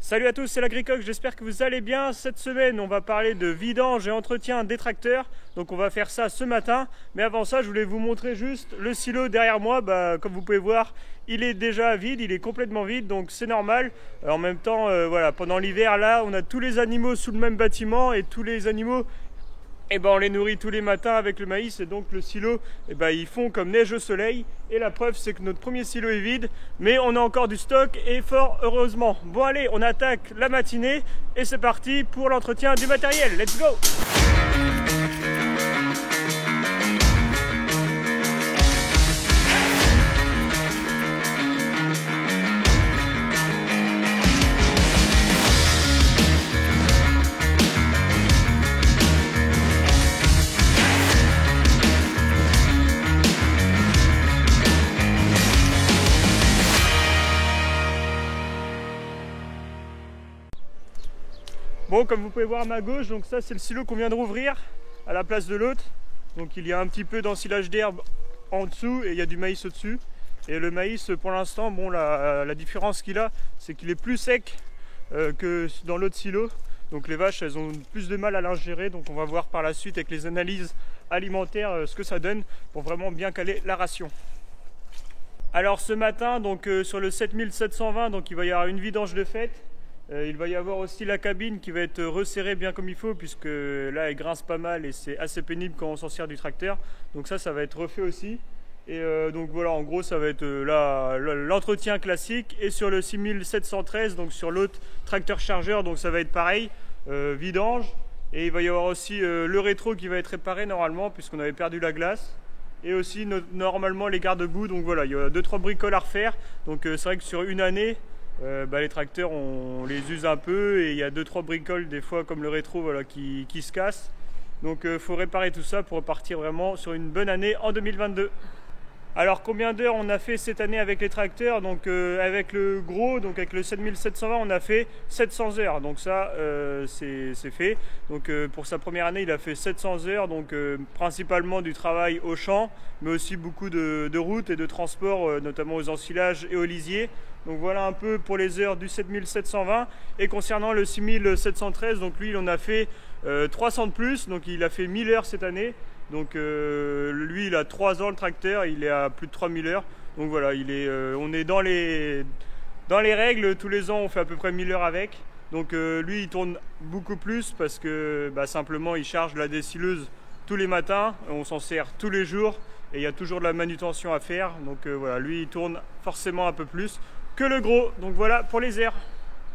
Salut à tous, c'est l'Agricoq, j'espère que vous allez bien. Cette semaine, on va parler de vidange et entretien des tracteurs. Donc on va faire ça ce matin. Mais avant ça, je voulais vous montrer juste le silo derrière moi. Comme vous pouvez voir, il est déjà vide, il est complètement vide, donc c'est normal. En même temps, voilà, pendant l'hiver, là, on a tous les animaux sous le même bâtiment et tous les animaux, on les nourrit tous les matins avec le maïs et donc le silo, ils font comme neige au soleil. Et la preuve, c'est que notre premier silo est vide, mais on a encore du stock et fort heureusement. Bon allez, on attaque la matinée et c'est parti pour l'entretien du matériel. Let's go! Bon, comme vous pouvez voir à ma gauche, donc ça c'est le silo qu'on vient de rouvrir à la place de l'autre. Donc il y a un petit peu d'ensilage d'herbe en dessous et il y a du maïs au-dessus. Et le maïs, pour l'instant, bon, la différence qu'il a, c'est qu'il est plus sec que dans l'autre silo. Donc les vaches, elles ont plus de mal à l'ingérer. Donc on va voir par la suite avec les analyses alimentaires ce que ça donne pour vraiment bien caler la ration. Alors ce matin, donc sur le 7720, donc il va y avoir une vidange de fête. Il va y avoir aussi la cabine qui va être resserrée bien comme il faut, puisque là elle grince pas mal et c'est assez pénible quand on s'en sert du tracteur. Donc ça va être refait aussi. Et donc voilà, en gros ça va être l'entretien classique. Et sur le 6713, donc sur l'autre tracteur chargeur, donc ça va être pareil, vidange. Et il va y avoir aussi le rétro qui va être réparé normalement, puisqu'on avait perdu la glace. Et aussi normalement les garde-boue. Donc voilà, il y a 2-3 bricoles à refaire. Donc c'est vrai que sur une année, les tracteurs on les use un peu et il y a 2-3 bricoles des fois comme le rétro, voilà, qui se cassent. Donc il faut réparer tout ça pour repartir vraiment sur une bonne année en 2022. Alors combien d'heures on a fait cette année avec les tracteurs? Donc avec le gros, donc avec le 7720, on a fait 700 heures. Donc ça c'est fait. Donc pour sa première année, il a fait 700 heures. Donc principalement du travail au champ, mais aussi beaucoup de routes et de transport, notamment aux ensilages et aux lisiers. Donc voilà un peu pour les heures du 7720. Et concernant le 6713, donc lui il en a fait 300 de plus. Donc il a fait 1000 heures cette année. Donc lui il a 3 ans le tracteur, il est à plus de 3000 heures. Donc voilà, on est dans les règles, tous les ans on fait à peu près 1000 heures avec. Donc lui il tourne beaucoup plus parce que simplement il charge la décileuse tous les matins, on s'en sert tous les jours et il y a toujours de la manutention à faire. Donc voilà, lui il tourne forcément un peu plus que le gros. Donc voilà pour les airs.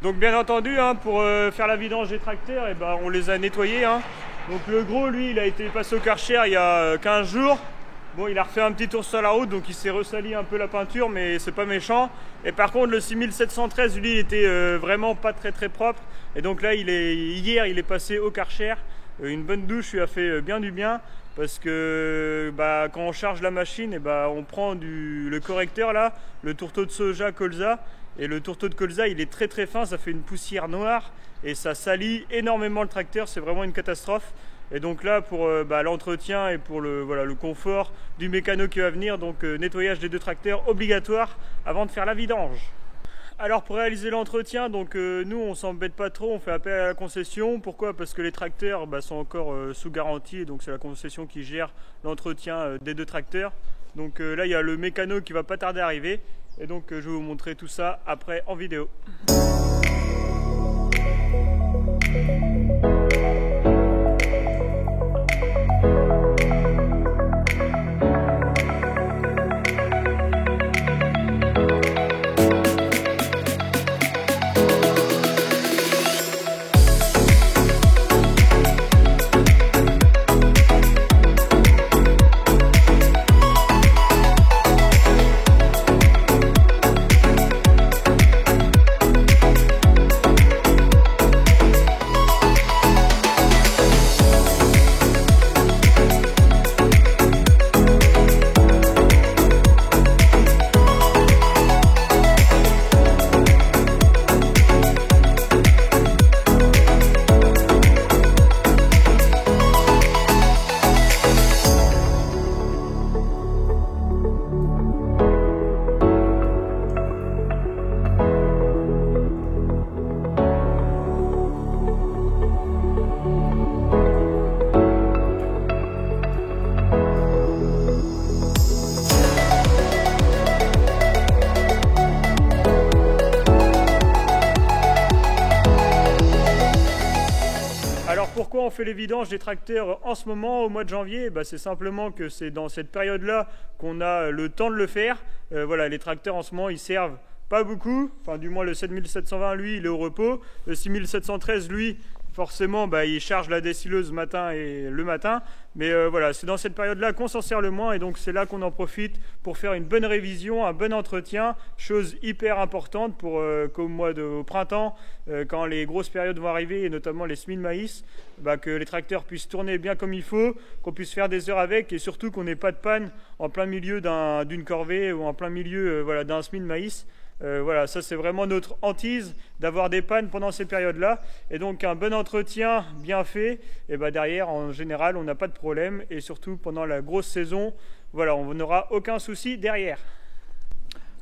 Donc bien entendu, pour faire la vidange des tracteurs, on les a nettoyés. Donc le gros, lui, il a été passé au Karcher il y a 15 jours. Bon, il a refait un petit tour sur la route, donc il s'est ressali un peu la peinture, mais c'est pas méchant. Et par contre, le 6713, lui, il était vraiment pas très propre. Et donc là, hier, il est passé au Karcher. Une bonne douche lui a fait bien du bien. Parce que quand on charge la machine, on prend le correcteur là, le tourteau de soja colza. Et le tourteau de colza, il est très fin, ça fait une poussière noire et ça salit énormément le tracteur, c'est vraiment une catastrophe. Et donc là, pour l'entretien et pour le confort du mécano qui va venir, donc nettoyage des 2 tracteurs obligatoire avant de faire la vidange. Alors pour réaliser l'entretien, donc nous on s'embête pas trop, on fait appel à la concession. Pourquoi? Parce que les tracteurs sont encore sous garantie, et donc c'est la concession qui gère l'entretien des 2 tracteurs. Donc là il y a le mécano qui va pas tarder à arriver. Et donc je vais vous montrer tout ça après en vidéo. pourquoi on fait les vidanges des tracteurs en ce moment, au mois de janvier? C'est simplement que c'est dans cette période-là qu'on a le temps de le faire. Voilà, les tracteurs en ce moment, ils servent pas beaucoup. Enfin, du moins, le 7720, lui, il est au repos. Le 6713, lui, forcément, il charge la décileuse le matin. Mais voilà, c'est dans cette période-là qu'on s'en sert le moins. Et donc, c'est là qu'on en profite pour faire une bonne révision, un bon entretien. Chose hyper importante pour au printemps, quand les grosses périodes vont arriver, et notamment les semis de maïs, que les tracteurs puissent tourner bien comme il faut, qu'on puisse faire des heures avec, et surtout qu'on n'ait pas de panne en plein milieu d'une corvée ou en plein milieu d'un semis de maïs. Voilà, ça c'est vraiment notre hantise, d'avoir des pannes pendant ces périodes-là. Et donc un bon entretien bien fait, et derrière en général on n'a pas de problème, et surtout pendant la grosse saison, voilà, on n'aura aucun souci derrière.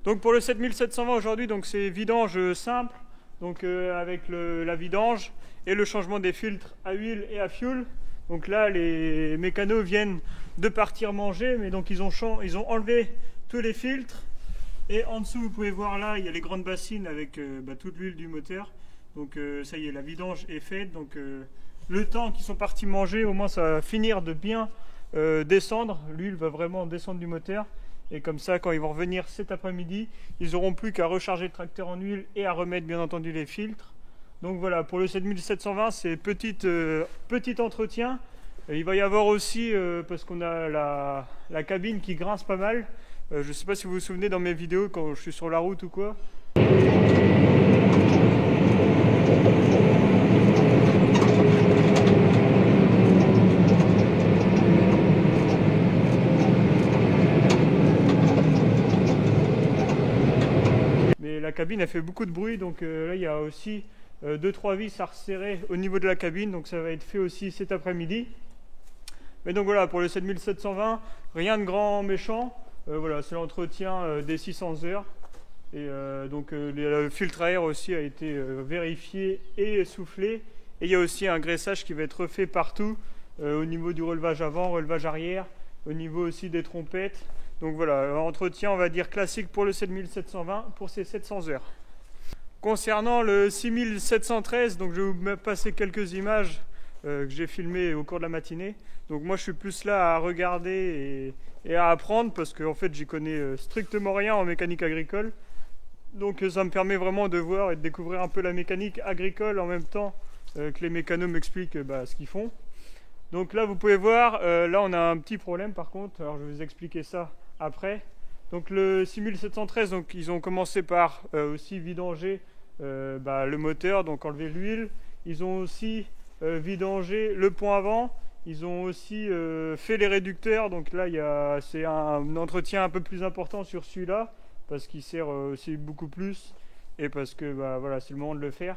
Donc pour le 7720 aujourd'hui, donc c'est vidange simple, donc avec la vidange et le changement des filtres à huile et à fuel. Donc là les mécanos viennent de partir manger, mais donc ils ont enlevé tous les filtres. Et en dessous, vous pouvez voir là, il y a les grandes bassines avec toute l'huile du moteur. Donc ça y est, la vidange est faite. Donc le temps qu'ils sont partis manger, au moins ça va finir de bien descendre. L'huile va vraiment descendre du moteur. Et comme ça, quand ils vont revenir cet après-midi, ils n'auront plus qu'à recharger le tracteur en huile et à remettre bien entendu les filtres. Donc voilà, pour le 7720, c'est petit entretien. Et il va y avoir aussi, parce qu'on a la cabine qui grince pas mal. Je ne sais pas si vous vous souvenez dans mes vidéos quand je suis sur la route ou quoi. Mais la cabine a fait beaucoup de bruit, donc là il y a aussi 2-3 vis à resserrer au niveau de la cabine, donc ça va être fait aussi cet après-midi. Mais donc voilà, pour le 7720, rien de grand méchant. Voilà, c'est l'entretien des 600 heures. Et donc le filtre à air aussi a été vérifié et soufflé. Et il y a aussi un graissage qui va être refait partout, au niveau du relevage avant, relevage arrière, au niveau aussi des trompettes. Donc voilà, un entretien on va dire classique pour le 7720 pour ces 700 heures. Concernant le 6713, donc je vais vous passer quelques images que j'ai filmées au cours de la matinée. Donc moi je suis plus là à regarder et à apprendre, parce qu'en fait j'y connais strictement rien en mécanique agricole. Donc ça me permet vraiment de voir et de découvrir un peu la mécanique agricole en même temps que les mécanos m'expliquent ce qu'ils font. Donc là vous pouvez voir, là on a un petit problème par contre, alors je vais vous expliquer ça après. Donc le 6713, donc ils ont commencé par aussi vidanger le moteur, donc enlever l'huile. Ils ont aussi vidangé le pont avant. Ils ont aussi fait les réducteurs, donc là c'est un entretien un peu plus important sur celui-là, parce qu'il sert aussi beaucoup plus, et parce que voilà, c'est le moment de le faire.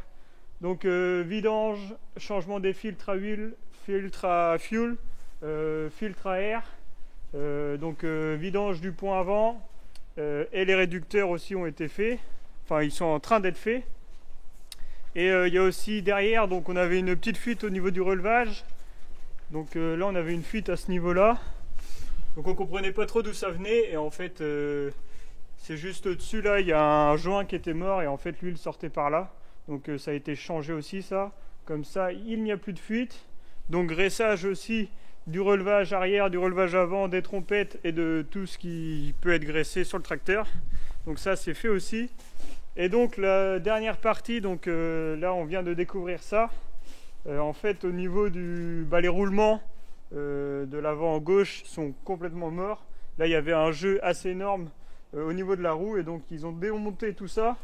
Donc vidange, changement des filtres à huile, filtre à fuel, filtre à air, donc vidange du pont avant, et les réducteurs aussi ont été faits, enfin ils sont en train d'être faits. Et il y a aussi derrière, donc on avait une petite fuite au niveau du relevage. Donc là on avait une fuite à ce niveau là, donc on comprenait pas trop d'où ça venait, et en fait c'est juste au-dessus là, il y a un joint qui était mort, et en fait l'huile sortait par là, donc ça a été changé aussi, ça, comme ça il n'y a plus de fuite. Donc graissage aussi du relevage arrière, du relevage avant, des trompettes et de tout ce qui peut être graissé sur le tracteur, donc ça c'est fait aussi. Et donc la dernière partie, donc là on vient de découvrir ça. En fait, au niveau les roulements de l'avant gauche sont complètement morts. Là, il y avait un jeu assez énorme au niveau de la roue, et donc ils ont démonté tout ça.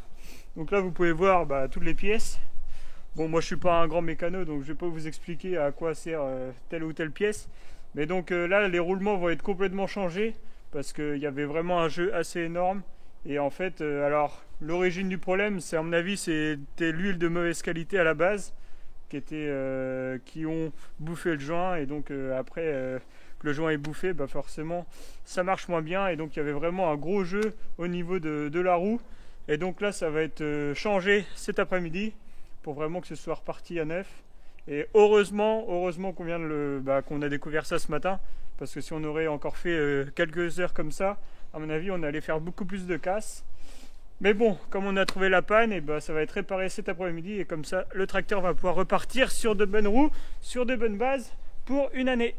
Donc là, vous pouvez voir toutes les pièces. Bon, moi, je suis pas un grand mécano, donc je vais pas vous expliquer à quoi sert telle ou telle pièce. Mais donc là, les roulements vont être complètement changés, parce qu'il y avait vraiment un jeu assez énorme. Et en fait, alors, l'origine du problème, c'est à mon avis, c'était l'huile de mauvaise qualité à la base, qui ont bouffé le joint, et donc après que le joint est bouffé, forcément ça marche moins bien, et donc il y avait vraiment un gros jeu au niveau de la roue. Et donc là ça va être changé cet après-midi pour vraiment que ce soit reparti à neuf. Et heureusement qu'on vient qu'on a découvert ça ce matin, parce que si on aurait encore fait quelques heures comme ça, à mon avis on allait faire beaucoup plus de casse. Mais bon, comme on a trouvé la panne, et ben, ça va être réparé cet après-midi et comme ça le tracteur va pouvoir repartir sur de bonnes roues, sur de bonnes bases pour une année.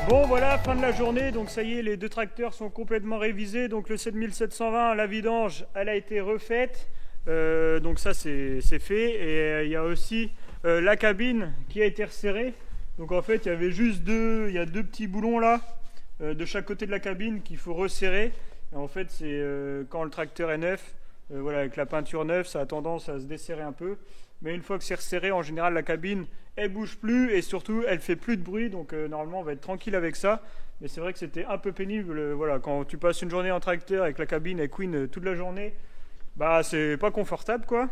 Bon voilà, fin de la journée, donc ça y est, les deux tracteurs sont complètement révisés. Donc le 7720, la vidange, elle a été refaite, donc ça c'est fait. Et il y a aussi la cabine qui a été resserrée. Donc en fait il y avait juste deux petits boulons là, de chaque côté de la cabine qu'il faut resserrer. Et en fait c'est quand le tracteur est neuf, voilà, avec la peinture neuve, ça a tendance à se desserrer un peu. Mais une fois que c'est resserré, en général la cabine elle bouge plus et surtout elle fait plus de bruit, donc normalement on va être tranquille avec ça. Mais c'est vrai que c'était un peu pénible, voilà, quand tu passes une journée en tracteur avec la cabine elle couine toute la journée, bah c'est pas confortable quoi.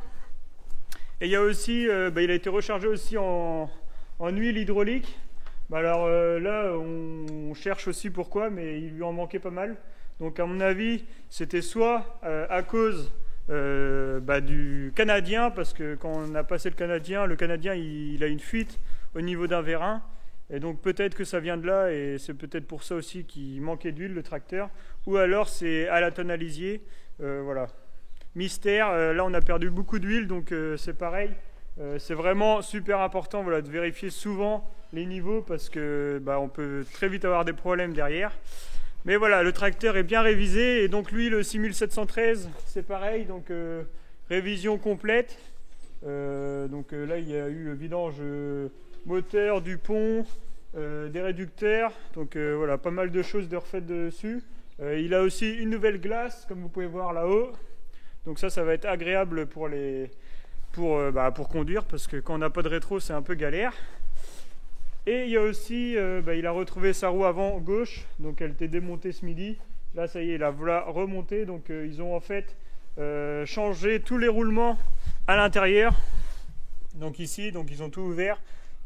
Et il y a aussi, il a été rechargé aussi en huile hydraulique. Bah alors là on cherche aussi pourquoi, mais il lui en manquait pas mal. Donc à mon avis c'était soit à cause du canadien, parce que quand on a passé le canadien il a une fuite au niveau d'un vérin, et donc peut-être que ça vient de là, et c'est peut-être pour ça aussi qu'il manquait d'huile le tracteur, ou alors c'est à la tonalisier, voilà, mystère. Là on a perdu beaucoup d'huile, donc c'est pareil, c'est vraiment super important, voilà, de vérifier souvent les niveaux, parce que on peut très vite avoir des problèmes derrière. Mais voilà, le tracteur est bien révisé, et donc lui, le 6713, c'est pareil, donc révision complète. Là, il y a eu le vidange moteur, du pont, des réducteurs, donc voilà, pas mal de choses de refaites dessus. Il a aussi une nouvelle glace, comme vous pouvez voir là-haut. Donc ça va être agréable pour conduire, parce que quand on n'a pas de rétro, c'est un peu galère. Et il y a aussi, il a retrouvé sa roue avant gauche, donc elle était démontée ce midi. Là, ça y est, la voilà remontée. Donc ils ont en fait changé tous les roulements à l'intérieur. Donc ici, donc ils ont tout ouvert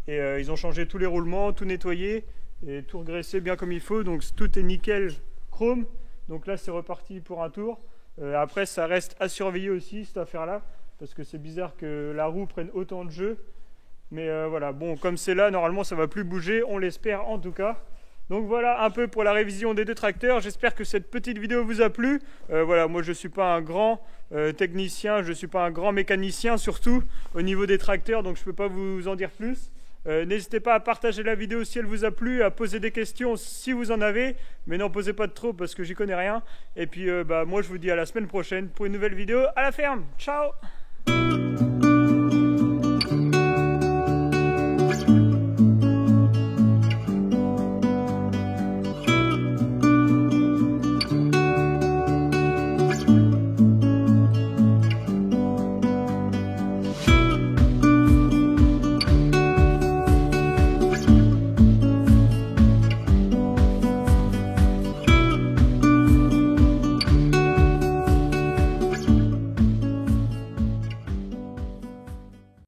et ils ont changé tous les roulements, tout nettoyé et tout regraissé bien comme il faut. Donc tout est nickel chrome. Donc là, c'est reparti pour un tour. Après, ça reste à surveiller aussi cette affaire-là, parce que c'est bizarre que la roue prenne autant de jeu. Mais voilà, bon, comme c'est là, normalement ça va plus bouger, on l'espère en tout cas. Donc voilà un peu pour la révision des deux tracteurs. J'espère que cette petite vidéo vous a plu. Voilà, moi je ne suis pas un grand technicien, je ne suis pas un grand mécanicien, surtout au niveau des tracteurs, donc je ne peux pas vous en dire plus. N'hésitez pas à partager la vidéo si elle vous a plu, à poser des questions si vous en avez, mais n'en posez pas de trop parce que j'y connais rien. Et puis moi je vous dis à la semaine prochaine pour une nouvelle vidéo à la ferme. Ciao!